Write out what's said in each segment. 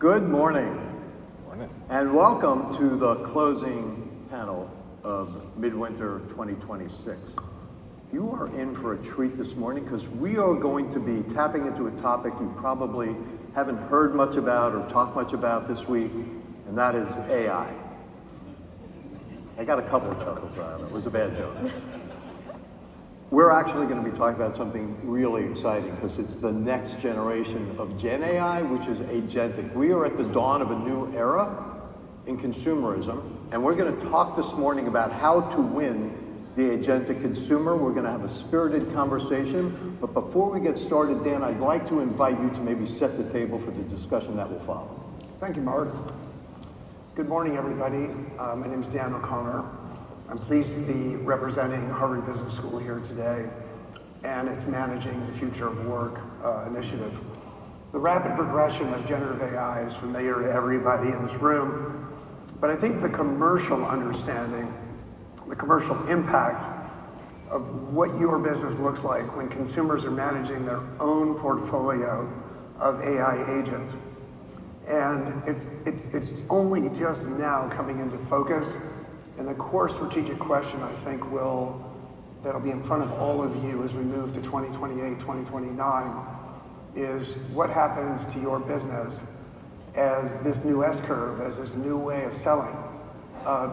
Good morning. Morning. And welcome to the closing panel of Midwinter 2026. You are in for a treat this morning because we are going to be tapping into a topic you probably haven't heard much about or talked much about this week, and that is AI. I got a couple of chuckles out of it. It was a bad joke. We're actually going to be talking about something really exciting because it's the next generation of Gen AI, which is agentic. We are at the dawn of a new era in consumerism, and we're going to talk this morning about how to win the agentic consumer. We're going to have a spirited conversation, but before we get started, Dan, I'd like to invite you to maybe set the table for the discussion that will follow. Thank you, Mark. Good morning, everybody. My name is Dan O'Connor. I'm pleased to be representing Harvard Business School here today and its Managing the Future of Work initiative. The rapid progression of generative AI is familiar to everybody in this room, but I think the commercial understanding, the commercial impact of what your business looks like when consumers are managing their own portfolio of AI agents. And it's only just now coming into focus. And the core strategic question, I think, that'll be in front of all of you as we move to 2028, 2029, is what happens to your business as this new S-curve, as this new way of selling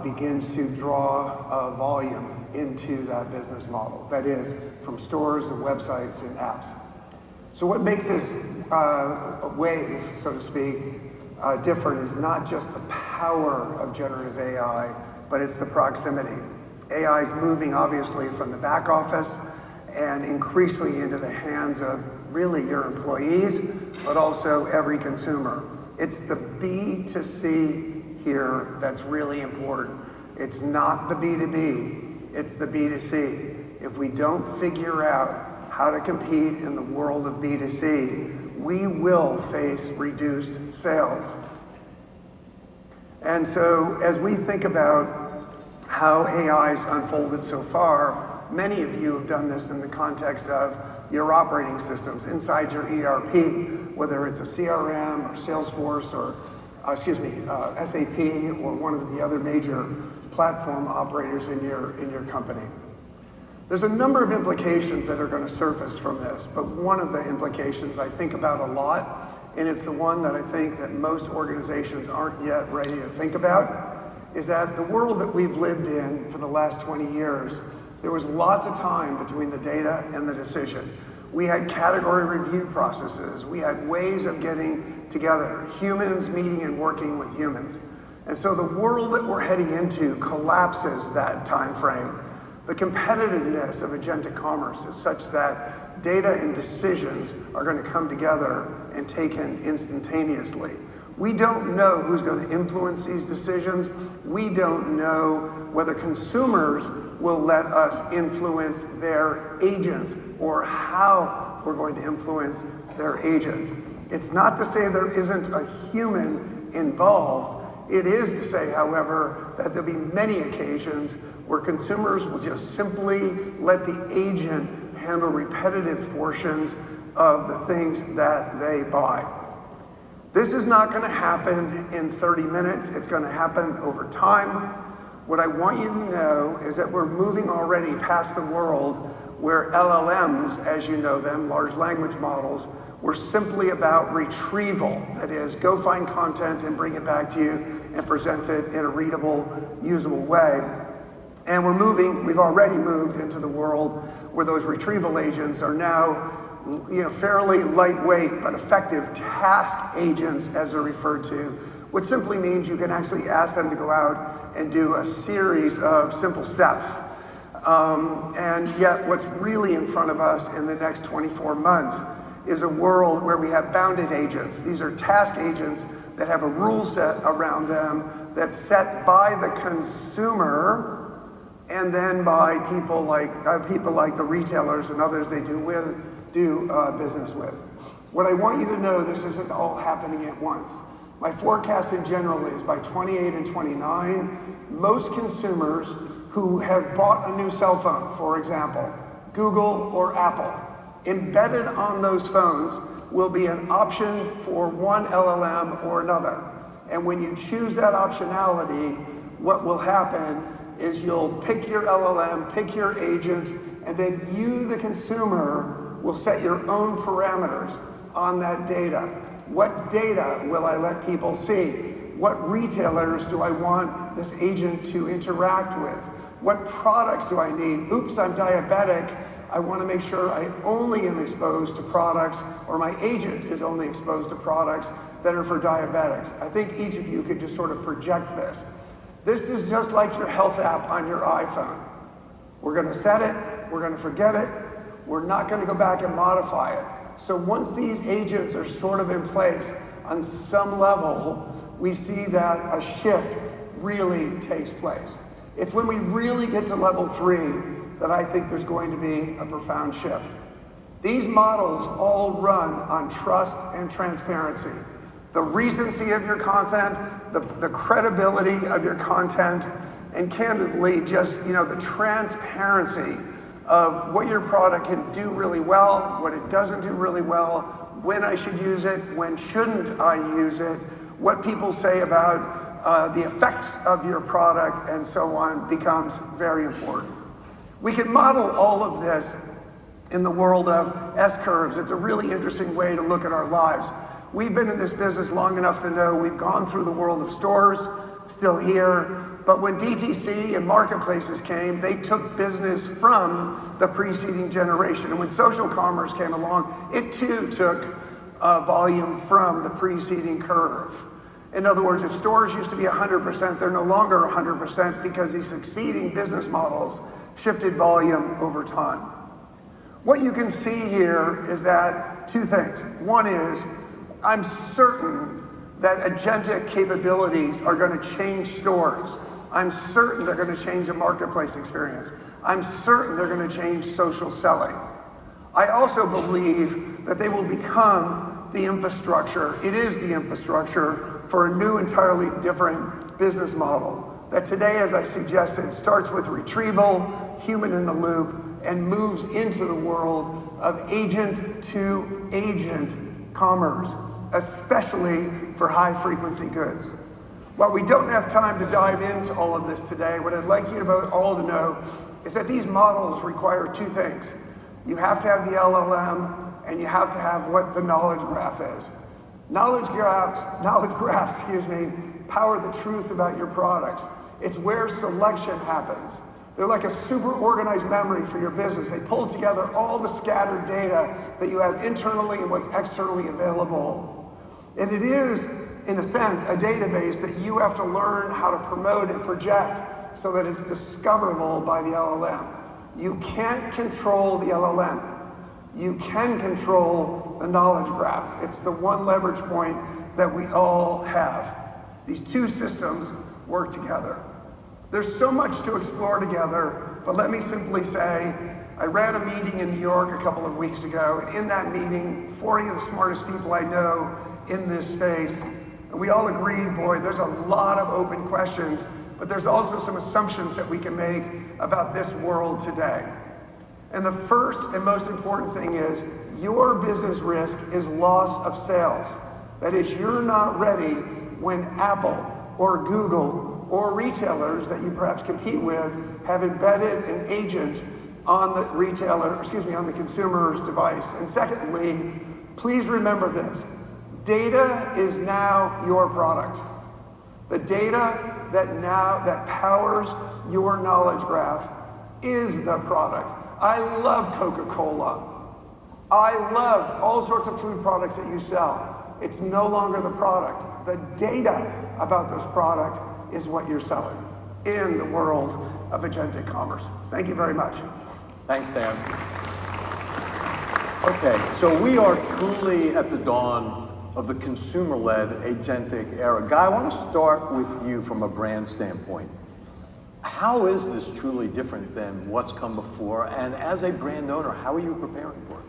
begins to draw volume into that business model. That is, from stores and websites and apps. So what makes this wave, so to speak, different is not just the power of generative AI, but it's the proximity. AI is moving obviously from the back office and increasingly into the hands of really your employees, but also every consumer. It's the B2C here that's really important. It's not the B2B, it's the B2C. If we don't figure out how to compete in the world of B2C, we will face reduced sales. And so as we think about how AI's unfolded so far, many of you have done this in the context of your operating systems, inside your ERP, whether it's a CRM or Salesforce or, SAP or one of the other major platform operators in your company. There's a number of implications that are going to surface from this, but one of the implications I think about a lot, and it's the one that I think that most organizations aren't yet ready to think about, is that the world that we've lived in for the last 20 years, there was lots of time between the data and the decision. We had category review processes. We had ways of getting together, humans meeting and working with humans. And so the world that we're heading into collapses that time frame. The competitiveness of agentic commerce is such that data and decisions are going to come together and taken instantaneously. We don't know who's going to influence these decisions. We don't know whether consumers will let us influence their agents or how we're going to influence their agents. It's not to say there isn't a human involved. It is to say, however, that there'll be many occasions where consumers will just simply let the agent handle repetitive portions of the things that they buy. This is not going to happen in 30 minutes. It's going to happen over time. What I want you to know is that we're moving already past the world where LLMs, as you know them, large language models, were simply about retrieval. That is, go find content and bring it back to you and present it in a readable, usable way. And we've already moved into the world where those retrieval agents are now fairly lightweight but effective task agents, as they're referred to, which simply means you can actually ask them to go out and do a series of simple steps. And yet what's really in front of us in the next 24 months is a world where we have bounded agents. These are task agents that have a rule set around them that's set by the consumer and then by people like the retailers and others they do business with. What I want you to know, this isn't all happening at once. My forecast in general is by 28 and 29, most consumers who have bought a new cell phone, for example, Google or Apple, embedded on those phones, will be an option for one LLM or another. And when you choose that optionality, what will happen is you'll pick your LLM, pick your agent, and then you, the consumer, will set your own parameters on that data. What data will I let people see? What retailers do I want this agent to interact with? What products do I need? Oops, I'm diabetic. I want to make sure I only am exposed to products, or my agent is only exposed to products that are for diabetics. I think each of you could just sort of project this. This is just like your health app on your iPhone. We're going to set it, we're going to forget it, we're not going to go back and modify it. So once these agents are sort of in place, on some level, we see that a shift really takes place. It's when we really get to level 3 that I think there's going to be a profound shift. These models all run on trust and transparency. The recency of your content, the credibility of your content, and candidly, just the transparency of what your product can do really well, what it doesn't do really well, when I should use it, when shouldn't I use it, what people say about the effects of your product, and so on, becomes very important. We can model all of this in the world of S-curves. It's a really interesting way to look at our lives. We've been in this business long enough to know we've gone through the world of stores, still here, but when DTC and marketplaces came, they took business from the preceding generation. And when social commerce came along, it too took volume from the preceding curve. In other words, if stores used to be 100%, they're no longer 100% because these succeeding business models shifted volume over time. What you can see here is that two things. One is, I'm certain that agentic capabilities are going to change stores. I'm certain they're going to change the marketplace experience. I'm certain they're going to change social selling. I also believe that they will become the infrastructure. It is the infrastructure for a new, entirely different business model that today, as I suggested, starts with retrieval, human in the loop, and moves into the world of agent to agent commerce, especially for high frequency goods. While we don't have time to dive into all of this today, what I'd like you all to know is that these models require two things. You have to have the LLM, and you have to have what the knowledge graph is. Knowledge graphs, power the truth about your products. It's where selection happens. They're like a super organized memory for your business. They pull together all the scattered data that you have internally and what's externally available. And it is, in a sense, a database that you have to learn how to promote and project so that it's discoverable by the LLM. You can't control the LLM. You can control the knowledge graph. It's the one leverage point that we all have. These two systems work together. There's so much to explore together, but let me simply say, I ran a meeting in New York a couple of weeks ago, and in that meeting, 40 of the smartest people I know in this space, and we all agreed, boy, there's a lot of open questions, but there's also some assumptions that we can make about this world today. And the first and most important thing is your business risk is loss of sales. That is, you're not ready when Apple or Google or retailers that you perhaps compete with have embedded an agent on the on the consumer's device. And secondly, please remember this. Data is now your product. The data that powers your knowledge graph is the product. I love Coca-Cola. I love all sorts of food products that you sell. It's no longer the product. The data about this product is what you're selling in the world of agentic commerce. Thank you very much. Thanks, Dan. Okay, so we are truly at the dawn of the consumer-led agentic era. Guy, I want to start with you from a brand standpoint. How is this truly different than what's come before? And as a brand owner, how are you preparing for it?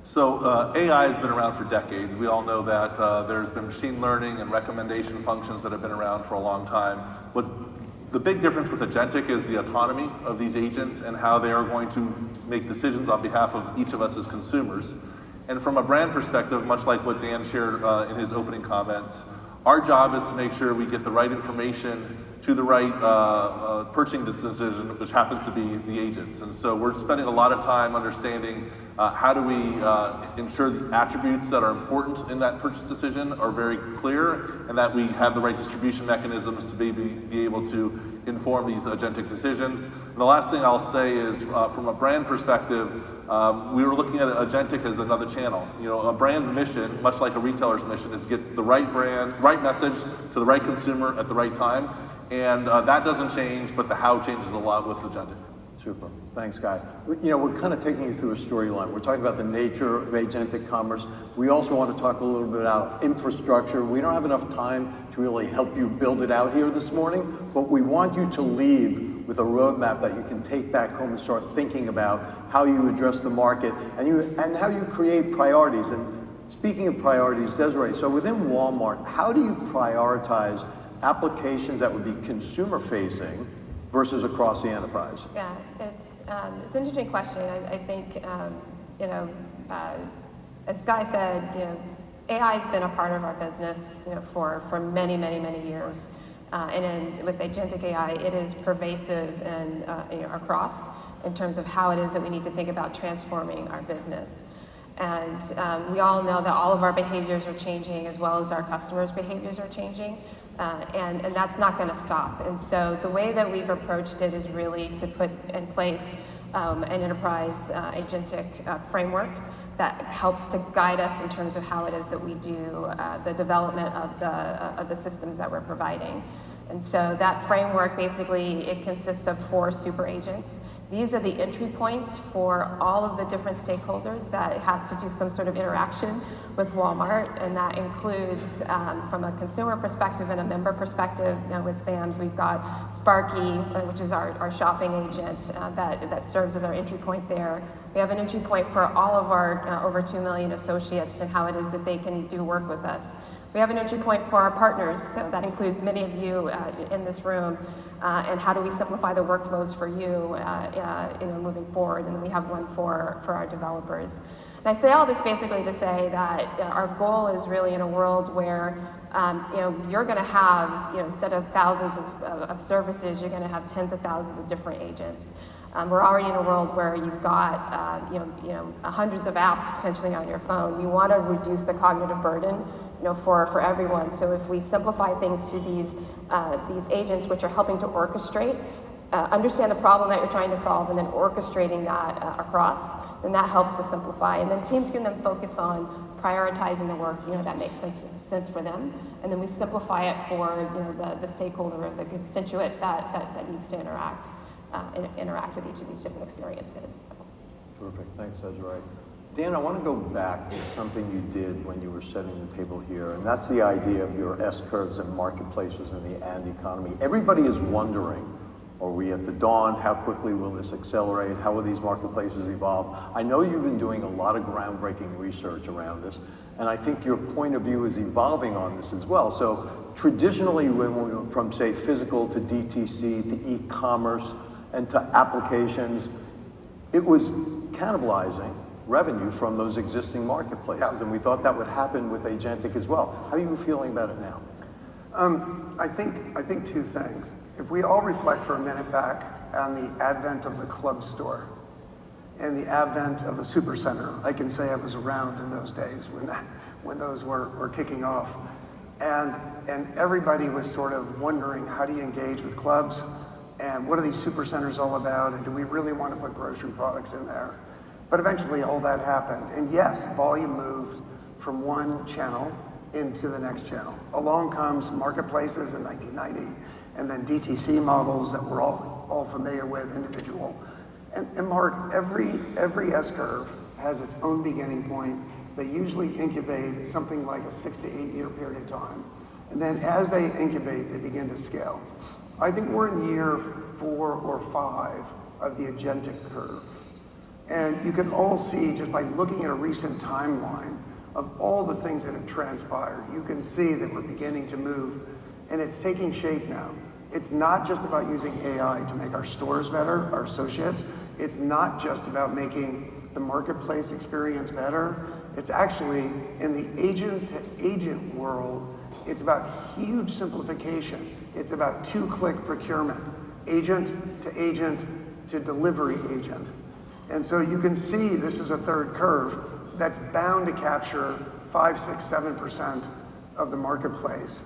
So AI has been around for decades. We all know that there's been machine learning and recommendation functions that have been around for a long time. The big difference with agentic is the autonomy of these agents and how they are going to make decisions on behalf of each of us as consumers. And from a brand perspective, much like what Dan shared in his opening comments, our job is to make sure we get the right information to the right purchasing decision, which happens to be the agents. And so we're spending a lot of time understanding how do we ensure the attributes that are important in that purchase decision are very clear, and that we have the right distribution mechanisms to be able to inform these agentic decisions. And the last thing I'll say is, from a brand perspective, we were looking at agentic as another channel. You know, a brand's mission, much like a retailer's mission, is get the right brand, right message to the right consumer at the right time. And that doesn't change, but the how changes a lot with agentic. Super. Thanks, Guy. You know, we're kind of taking you through a storyline. We're talking about the nature of agentic commerce. We also want to talk a little bit about infrastructure. We don't have enough time to really help you build it out here this morning, but we want you to leave with a roadmap that you can take back home and start thinking about how you address the market and how you create priorities. And speaking of priorities, Desiree, so within Walmart, how do you prioritize applications that would be consumer-facing versus across the enterprise? Yeah, it's an interesting question. I think you know, as Guy said, you know, AI has been a part of our business, you know, for many years, and with agentic AI, it is pervasive and you know, across in terms of how it is that we need to think about transforming our business. And we all know that all of our behaviors are changing, as well as our customers' behaviors are changing. And that's not going to stop. And so the way that we've approached it is really to put in place an enterprise agentic framework that helps to guide us in terms of how it is that we do the development of the systems that we're providing. And so that framework, basically, it consists of 4 super agents. These are the entry points for all of the different stakeholders that have to do some sort of interaction with Walmart, and that includes, from a consumer perspective and a member perspective, you know, with Sam's, we've got Sparky, which is our shopping agent that serves as our entry point there. We have an entry point for all of our over 2 million associates and how it is that they can do work with us. We have an entry point for our partners, so that includes many of you in this room, and how do we simplify the workflows for you, you know, moving forward, and then we have one for our developers. And I say all this basically to say that our goal is really in a world where you know, you're going to have, you know, instead of thousands of services, you're going to have tens of thousands of different agents. We're already in a world where you've got you know hundreds of apps potentially on your phone. We want to reduce the cognitive burden, you know, for everyone. So if we simplify things to these agents, which are helping to orchestrate, understand the problem that you're trying to solve, and then orchestrating that across, then that helps to simplify. And then teams can then focus on prioritizing the work, you know, that makes sense for them, and then we simplify it for, you know, the stakeholder or the constituent that needs to interact with each of these different experiences. Terrific. Thanks, Desiree. Dan, I want to go back to something you did when you were setting the table here, and that's the idea of your S-curves and marketplaces in the and economy. Everybody is wondering, are we at the dawn? How quickly will this accelerate? How will these marketplaces evolve? I know you've been doing a lot of groundbreaking research around this, and I think your point of view is evolving on this as well. So traditionally, when we went from, say, physical to DTC to e-commerce and to applications, it was cannibalizing revenue from those existing marketplaces, and we thought that would happen with agentic as well. How are you feeling about it now? I think 2 things. If we all reflect for a minute back on the advent of the club store and the advent of the supercenter, I can say I was around in those days when those were kicking off, and everybody was sort of wondering, how do you engage with clubs, and what are these supercenters all about, and do we really want to put grocery products in there? But eventually all that happened, and yes, volume moved from one channel into the next channel. Along comes marketplaces in 1990, and then DTC models that we're all familiar with, individual. And Mark, every S-curve has its own beginning point. They usually incubate something like a 6 to 8 year period of time. And then as they incubate, they begin to scale. I think we're in year 4 or 5 of the agentic curve. And you can all see, just by looking at a recent timeline of all the things that have transpired, you can see that we're beginning to move, and it's taking shape now. It's not just about using AI to make our stores better, our associates. It's not just about making the marketplace experience better. It's actually, in the agent-to-agent world, it's about huge simplification. It's about two-click procurement, agent to agent to delivery agent. And so you can see this is a third curve that's bound to capture 5, 6, 7% of the marketplace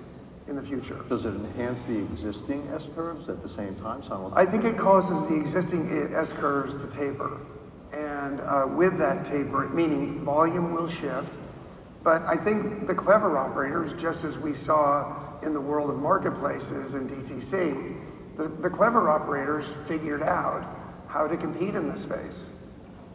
in the future. Does it enhance the existing S-curves at the same time simultaneously? I think it causes the existing S-curves to taper. And with that taper, meaning volume will shift, but I think the clever operators, just as we saw in the world of marketplaces and DTC, the clever operators figured out how to compete in this space.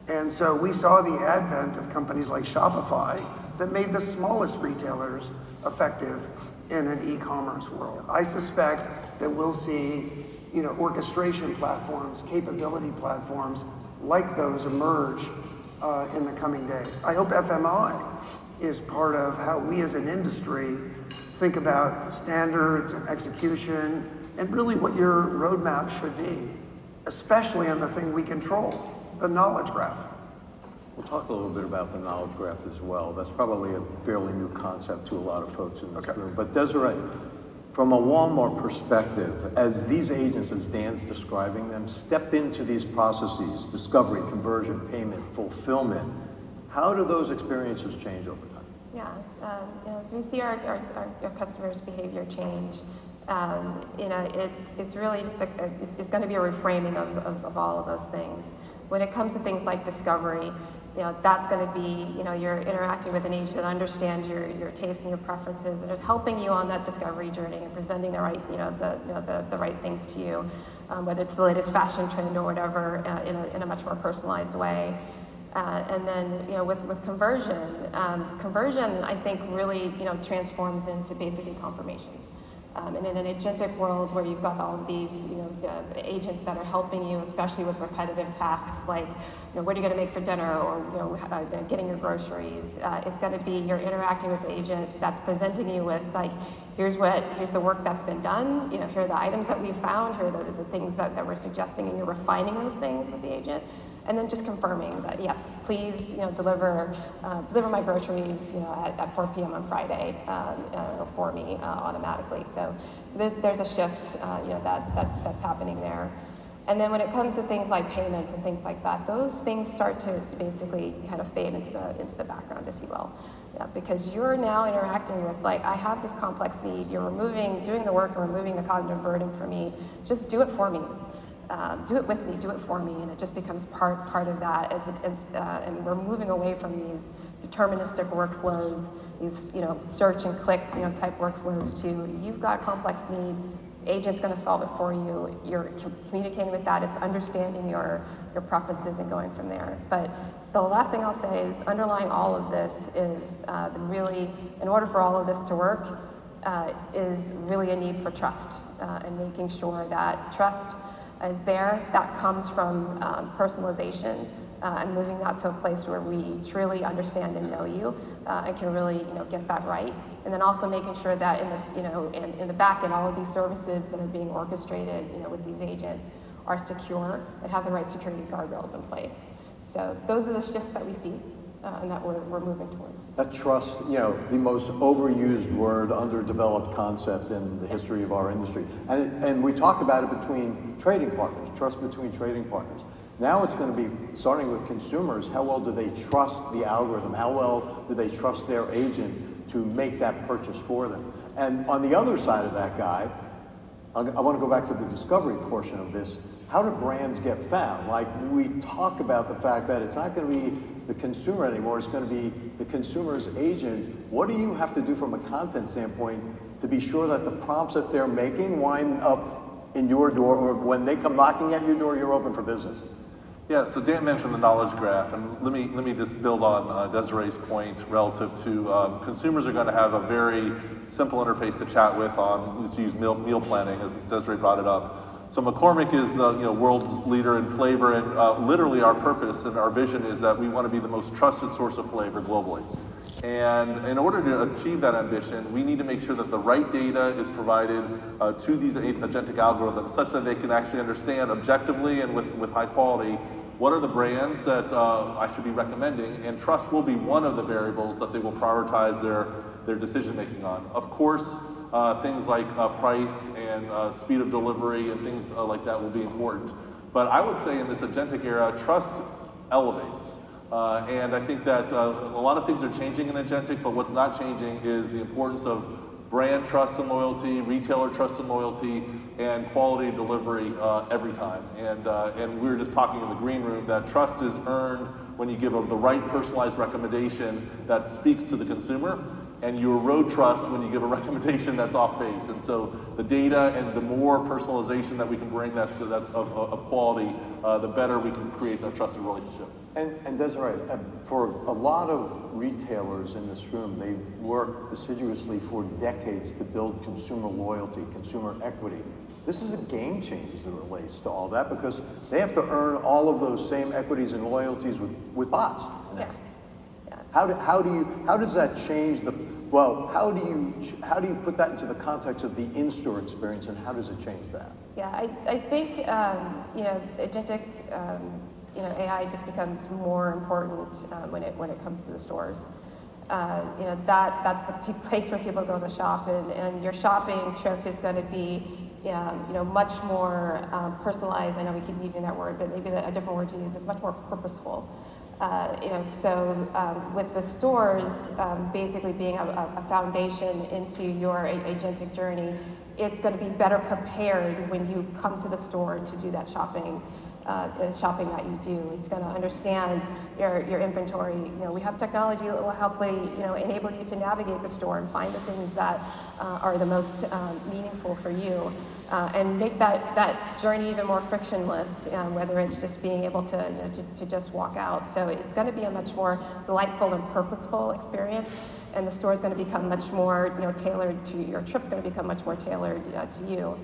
And so we saw the advent of companies like Shopify that made the smallest retailers effective in an e-commerce world. I suspect that we'll see, orchestration platforms, capability platforms like those emerge in the coming days. I hope FMI is part of how we as an industry think about standards and execution and really what your roadmap should be, especially on the thing we control, the knowledge graph. We'll talk a little bit about the knowledge graph as well. That's probably a fairly new concept to a lot of folks in this room. But Desiree, from a Walmart perspective, as these agents, as Dan's describing them, step into these processes, discovery, conversion, payment, fulfillment, how do those experiences change over time? Yeah, as we see our customers' behavior change, it's really just it's going to be a reframing of all of those things. When it comes to things like discovery, that's going to be, you're interacting with an agent that understands your tastes and your preferences and is helping you on that discovery journey and presenting the right, the right things to you, whether it's the latest fashion trend or whatever, in a much more personalized way. And then, with conversion, I think really, transforms into basically confirmation. And in an agentic world where you've got all of these, agents that are helping you, especially with repetitive tasks like, what are you going to make for dinner, or getting your groceries, it's going to be you're interacting with the agent that's presenting you with like, here's the work that's been done, here are the items that we found, here are the things that we're suggesting, and you're refining those things with the agent. And then just confirming that, yes, please, deliver my groceries, at 4 p.m. on Friday, for me automatically. So there's a shift, that's happening there. And then when it comes to things like payments and things like that, those things start to basically kind of fade into the background, if you will, because you're now interacting with like, I have this complex need. You're doing the work and removing the cognitive burden for me. Just do it for me. Do it with me, do it for me, and it just becomes part of that. And we're moving away from these deterministic workflows, these search and click type workflows to you've got a complex need, agent's going to solve it for you. You're communicating with that. It's understanding your preferences and going from there. But the last thing I'll say is underlying all of this is really, in order for all of this to work, is really a need for trust and making sure that trust is there. That comes from personalization and moving that to a place where we truly understand and know you and can really get that right. And then also making sure that in the back end, all of these services that are being orchestrated with these agents are secure and have the right security guardrails in place. So those are the shifts that we see and that we're moving towards. That trust, the most overused word, underdeveloped concept in the history of our industry. And we talk about it between trading partners, trust between trading partners. Now it's going to be, starting with consumers, how well do they trust the algorithm? How well do they trust their agent to make that purchase for them? And on the other side of that guy, I want to go back to the discovery portion of this. How do brands get found? Like, we talk about the fact that it's not going to be the consumer anymore, it's going to be the consumer's agent. What do you have to do from a content standpoint to be sure that the prompts that they're making wind up in your door, or when they come knocking at your door, you're open for business? Yeah, so Dan mentioned the knowledge graph, and let me just build on Desiree's point relative to consumers are going to have a very simple interface to chat with on, let's use meal planning, as Desiree brought it up. So McCormick is the world's leader in flavor, and literally our purpose and our vision is that we want to be the most trusted source of flavor globally. And in order to achieve that ambition, we need to make sure that the right data is provided to these agentic algorithms such that they can actually understand objectively and with high quality what are the brands that I should be recommending, and trust will be one of the variables that they will prioritize their decision making on. Of course, things like price and speed of delivery and things like that will be important. But I would say in this agentic era, trust elevates. And I think that a lot of things are changing in agentic, but what's not changing is the importance of brand trust and loyalty, retailer trust and loyalty, and quality delivery every time. And we were just talking in the green room that trust is earned when you give the right personalized recommendation that speaks to the consumer, and you erode trust when you give a recommendation that's off base. And so the data and the more personalization that we can bring that's of quality, the better we can create that trusted relationship. And Desiree, for a lot of retailers in this room, they worked assiduously for decades to build consumer loyalty, consumer equity. This is a game changer as it relates to all that, because they have to earn all of those same equities and loyalties with bots. Yeah. How does that change how do you put that into the context of the in-store experience, and how does it change that? Yeah, I think agentic AI just becomes more important when it comes to the stores. That's the place where people go to shop, and your shopping trip is going to be much more personalized. I know we keep using that word, but maybe a different word to use is much more purposeful. With the stores basically being a foundation into your agentic journey, it's going to be better prepared when you come to the store to do that shopping that you do. It's going to understand your inventory. We have technology that will hopefully enable you to navigate the store and find the things that are the most meaningful for you. And make that journey even more frictionless, whether it's just being able to just walk out. So it's going to be a much more delightful and purposeful experience, and the store is going to become much more tailored to your trip's going to become much more tailored to you.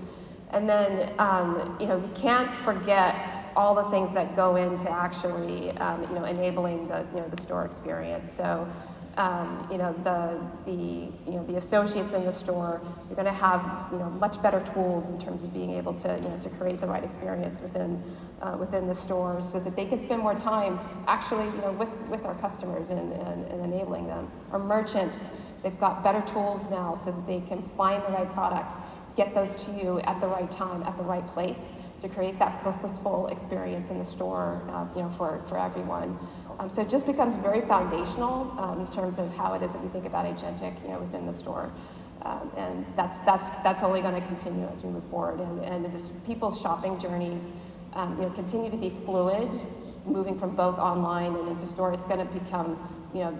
And then you can't forget all the things that go into actually enabling the store experience. So the associates in the store, you're going to have much better tools in terms of being able to create the right experience within the store, so that they can spend more time actually with our customers and enabling them. Our merchants, they've got better tools now so that they can find the right products, get those to you at the right time, at the right place, to create that purposeful experience in the store, for everyone. So it just becomes very foundational in terms of how it is that we think about agentic, within the store, and that's only going to continue as we move forward. And as people's shopping journeys, continue to be fluid, moving from both online and into store. It's going to become,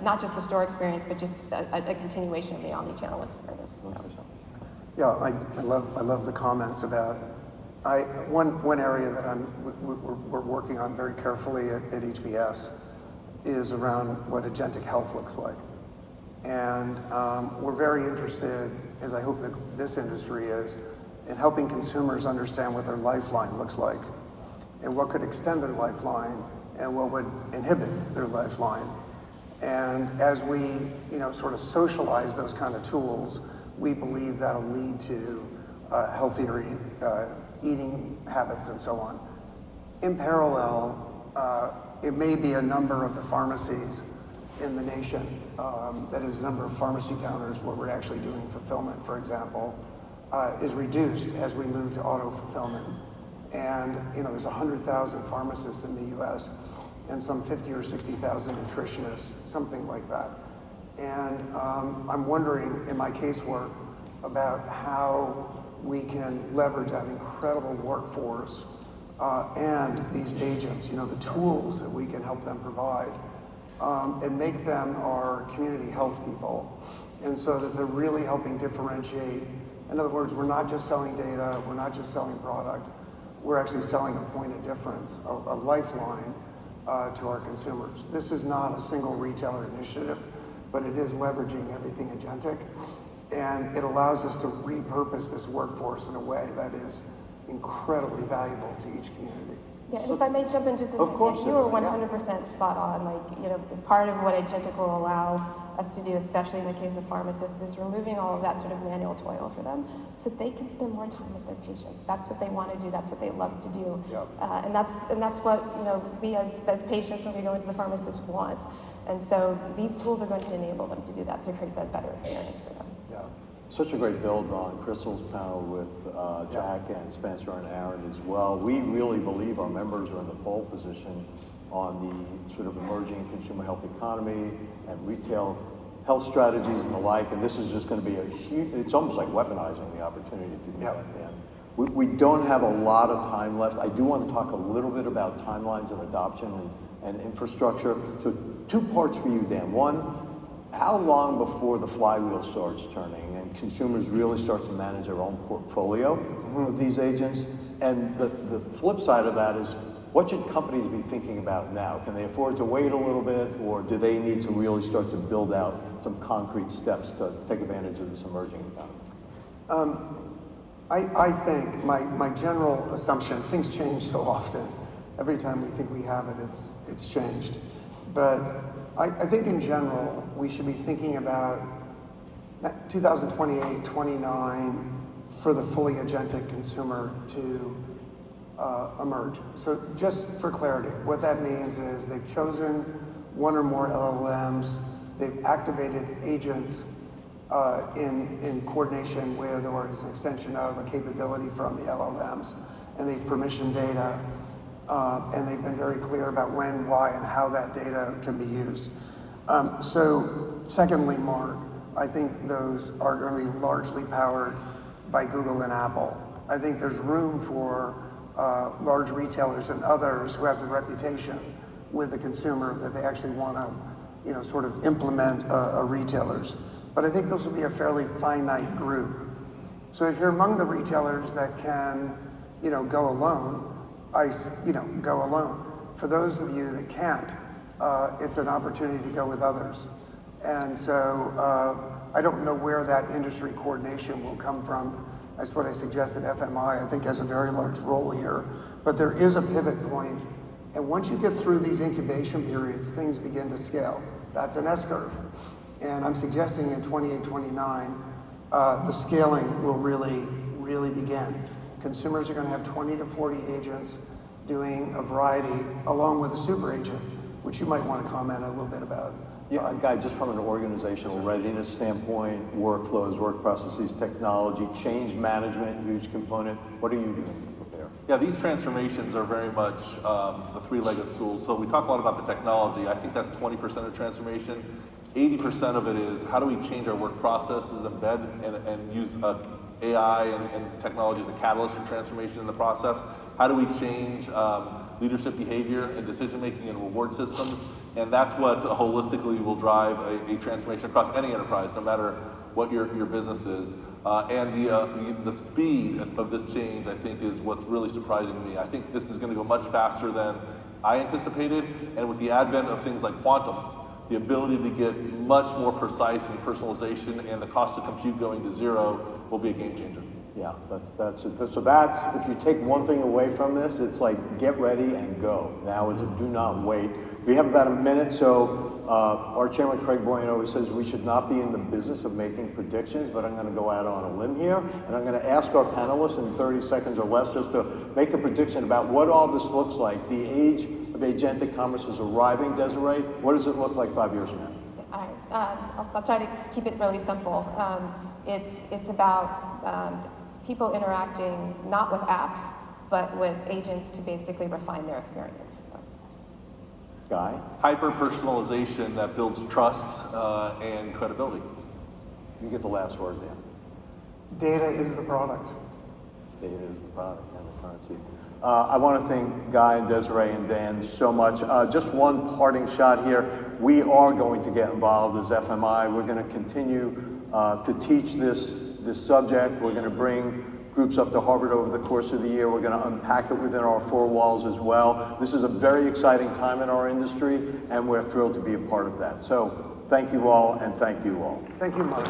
not just the store experience, but just a continuation of the omni-channel experience. Yeah, I love the comments about. One area that we're working on very carefully at HBS is around what agentic health looks like, and we're very interested, as I hope that this industry is, in helping consumers understand what their lifeline looks like, and what could extend their lifeline, and what would inhibit their lifeline. And as we sort of socialize those kind of tools, we believe that'll lead to healthier eating habits and so on. In parallel, it may be a number of the pharmacies in the nation, that is, a number of pharmacy counters where we're actually doing fulfillment, for example, is reduced as we move to auto fulfillment. And there's 100,000 pharmacists in the US and some 50 or 60,000 nutritionists, something like that. And I'm wondering in my casework about how we can leverage that incredible workforce and these agents, the tools that we can help them provide, and make them our community health people. And so that they're really helping differentiate. In other words, we're not just selling data, we're not just selling product, we're actually selling a point of difference, a lifeline to our consumers. This is not a single retailer initiative, but it is leveraging everything agentic. And it allows us to repurpose this workforce in a way that is incredibly valuable to each community. Yeah, and if I may jump in just a Of second, course, you are Sarah, 100% spot on. Like, part of what Agentic will allow us to do, especially in the case of pharmacists, is removing all of that sort of manual toil for them so they can spend more time with their patients. That's what they want to do. That's what they love to do. Yep. And that's what, we as patients when we go into the pharmacist want. And so these tools are going to enable them to do that, to create that better experience for them. Yeah. Such a great build on Crystal's panel with Jack and Spencer and Aaron as well. We really believe our members are in the pole position on the sort of emerging consumer health economy and retail health strategies and the like. And this is just going to be a huge, it's almost like weaponizing the opportunity to do that. And we don't have a lot of time left. I do want to talk a little bit about timelines of adoption and infrastructure. So 2 parts for you, Dan. One, how long before the flywheel starts turning and consumers really start to manage their own portfolio of these agents? And the flip side of that is, what should companies be thinking about now? Can they afford to wait a little bit, or do they need to really start to build out some concrete steps to take advantage of this emerging economy? I think my general assumption, things change so often. Every time we think we have it, it's changed. But I think in general, we should be thinking about 2028, 29 for the fully agentic consumer to emerge. So just for clarity, what that means is they've chosen one or more LLMs, they've activated agents in coordination with or as an extension of a capability from the LLMs, and they've permissioned data, and they've been very clear about when, why, and how that data can be used. So secondly, Mark, I think those are going to be largely powered by Google and Apple. I think there's room for large retailers and others who have the reputation with the consumer that they actually want to, sort of implement retailers. But I think those will be a fairly finite group. So if you're among the retailers that can, go alone, go alone. For those of you that can't, it's an opportunity to go with others. And so I don't know where that industry coordination will come from. That's what I suggested. FMI, I think, has a very large role here. But there is a pivot point, and once you get through these incubation periods, things begin to scale. That's an S-curve. And I'm suggesting in 28, 29, the scaling will really begin. Consumers are going to have 20 to 40 agents doing a variety, along with a super agent, which you might want to comment a little bit about. Yeah, Guy, just from an organizational readiness standpoint, workflows, work processes, technology, change management, huge component. What are you doing to prepare? Yeah, these transformations are very much the three-legged stool. So we talk a lot about the technology. I think that's 20% of transformation. 80% of it is how do we change our work processes, embed and use AI and technology as a catalyst for transformation in the process? How do we change leadership behavior and decision-making and reward systems? And that's what holistically will drive a transformation across any enterprise, no matter what your business is. And the speed of this change, I think, is what's really surprising to me. I think this is going to go much faster than I anticipated. And with the advent of things like quantum, the ability to get much more precise in personalization and the cost of compute going to zero will be a game changer. Yeah, that's it. So that's, if you take one thing away from this, it's like get ready and go. Now is a do not wait. We have about a minute, so our chairman Craig Boyan always says we should not be in the business of making predictions, but I'm going to go out on a limb here, and I'm going to ask our panelists in 30 seconds or less just to make a prediction about what all this looks like. The age of agentic commerce is arriving, Desiree. What does it look like 5 years from now? All right, I'll try to keep it really simple. It's about people interacting not with apps, but with agents to basically refine their experience. Guy? Hyper-personalization that builds trust and credibility. You get the last word, Dan. Data is the product. Data is the product and the currency. I want to thank Guy and Desiree and Dan so much. Just one parting shot here. We are going to get involved as FMI. We're going to continue to teach this subject. We're going to bring groups up to Harvard over the course of the year. We're going to unpack it within our four walls as well. This is a very exciting time in our industry, and we're thrilled to be a part of that. So thank you all, and thank you all. Thank you, Mark.